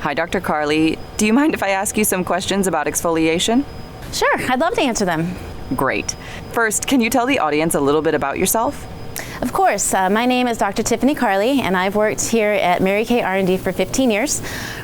Hi, Dr. Carle. Do you mind if I ask you some questions about exfoliation? Sure, I'd love to answer them. Great. First, can you tell the audience a little bit about yourself? Of course. My name is Dr. Tiffany Carle, and I've worked here at Mary Kay R&D for 15 years.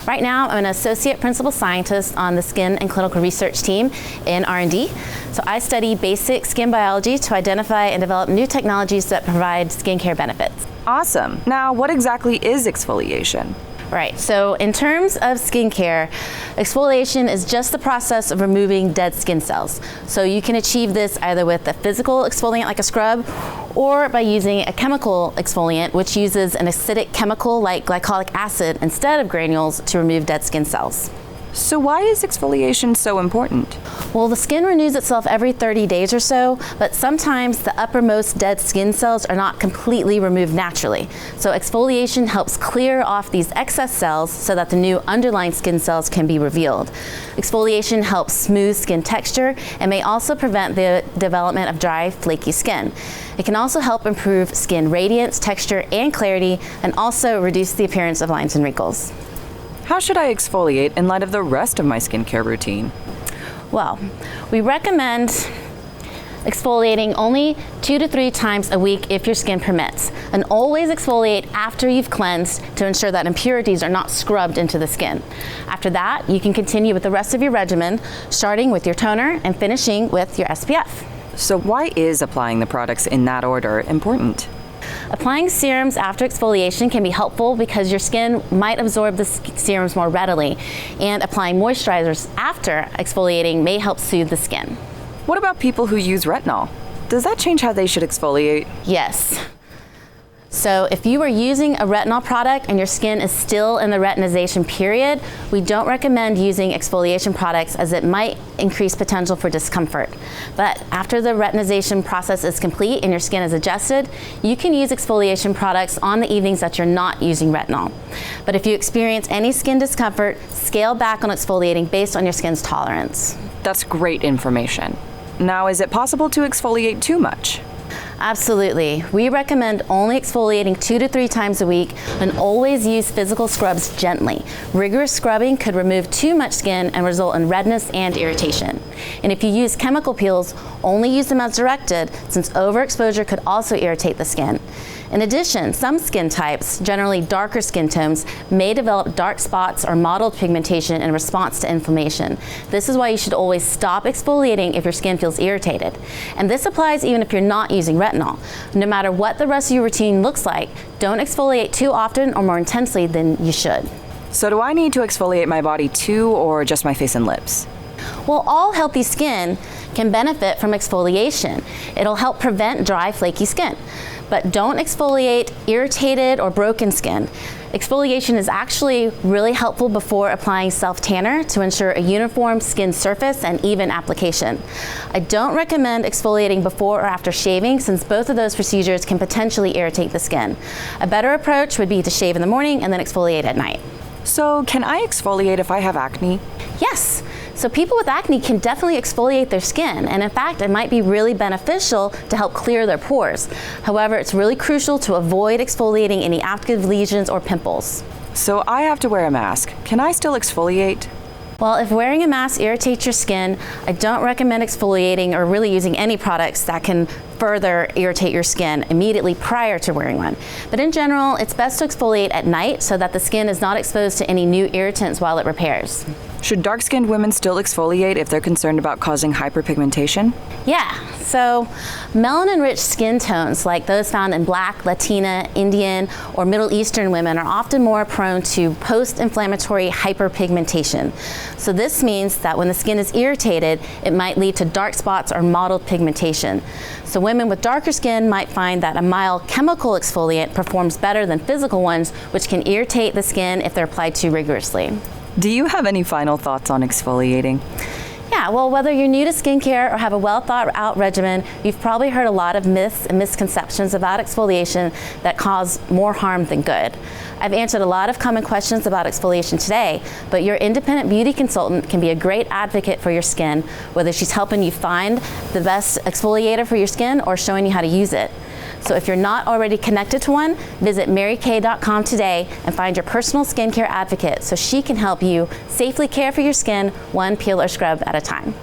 Right now, I'm an associate principal scientist on the skin and clinical research team in R&D. So I study basic skin biology to identify and develop new technologies that provide skincare benefits. Awesome. Now, what exactly is exfoliation? Right, so in terms of skincare, exfoliation is just the process of removing dead skin cells. So you can achieve this either with a physical exfoliant like a scrub or by using a chemical exfoliant, which uses an acidic chemical like glycolic acid instead of granules to remove dead skin cells. So why is exfoliation so important? Well, the skin renews itself every 30 days or so, but sometimes the uppermost dead skin cells are not completely removed naturally. So exfoliation helps clear off these excess cells so that the new underlying skin cells can be revealed. Exfoliation helps smooth skin texture and may also prevent the development of dry, flaky skin. It can also help improve skin radiance, texture, and clarity, and also reduce the appearance of lines and wrinkles. How should I exfoliate in light of the rest of my skincare routine? Well, we recommend exfoliating only 2 to 3 times a week if your skin permits, and always exfoliate after you've cleansed to ensure that impurities are not scrubbed into the skin. After that, you can continue with the rest of your regimen, starting with your toner and finishing with your SPF. So why is applying the products in that order important? Applying serums after exfoliation can be helpful because your skin might absorb the serums more readily, and applying moisturizers after exfoliating may help soothe the skin. What about people who use retinol? Does that change how they should exfoliate? Yes. So if you are using a retinol product and your skin is still in the retinization period, we don't recommend using exfoliation products as it might increase potential for discomfort. But after the retinization process is complete and your skin is adjusted, you can use exfoliation products on the evenings that you're not using retinol. But if you experience any skin discomfort, scale back on exfoliating based on your skin's tolerance. That's great information. Now, is it possible to exfoliate too much? Absolutely. We recommend only exfoliating 2 to 3 times a week and always use physical scrubs gently. Rigorous scrubbing could remove too much skin and result in redness and irritation. And if you use chemical peels, only use them as directed, since overexposure could also irritate the skin. In addition, some skin types, generally darker skin tones, may develop dark spots or mottled pigmentation in response to inflammation. This is why you should always stop exfoliating if your skin feels irritated. And this applies even if you're not using retinol. No matter what the rest of your routine looks like, don't exfoliate too often or more intensely than you should. So do I need to exfoliate my body too, or just my face and lips? Well, all healthy skin can benefit from exfoliation. It'll help prevent dry, flaky skin. But don't exfoliate irritated or broken skin. Exfoliation is actually really helpful before applying self-tanner to ensure a uniform skin surface and even application. I don't recommend exfoliating before or after shaving, since both of those procedures can potentially irritate the skin. A better approach would be to shave in the morning and then exfoliate at night. So can I exfoliate if I have acne? Yes. So people with acne can definitely exfoliate their skin, and in fact, it might be really beneficial to help clear their pores. However, it's really crucial to avoid exfoliating any active lesions or pimples. So I have to wear a mask. Can I still exfoliate? Well, if wearing a mask irritates your skin, I don't recommend exfoliating or really using any products that can further irritate your skin immediately prior to wearing one. But in general, it's best to exfoliate at night so that the skin is not exposed to any new irritants while it repairs. Should dark-skinned women still exfoliate if they're concerned about causing hyperpigmentation? Yeah, so melanin-rich skin tones like those found in Black, Latina, Indian, or Middle Eastern women are often more prone to post-inflammatory hyperpigmentation. So this means that when the skin is irritated, it might lead to dark spots or mottled pigmentation. So women with darker skin might find that a mild chemical exfoliant performs better than physical ones, which can irritate the skin if they're applied too rigorously. Do you have any final thoughts on exfoliating? Yeah, well, whether you're new to skincare or have a well-thought-out regimen, you've probably heard a lot of myths and misconceptions about exfoliation that cause more harm than good. I've answered a lot of common questions about exfoliation today, but your independent beauty consultant can be a great advocate for your skin, whether she's helping you find the best exfoliator for your skin or showing you how to use it. So if you're not already connected to one, visit marykay.com today and find your personal skincare advocate so she can help you safely care for your skin one peel or scrub at a time.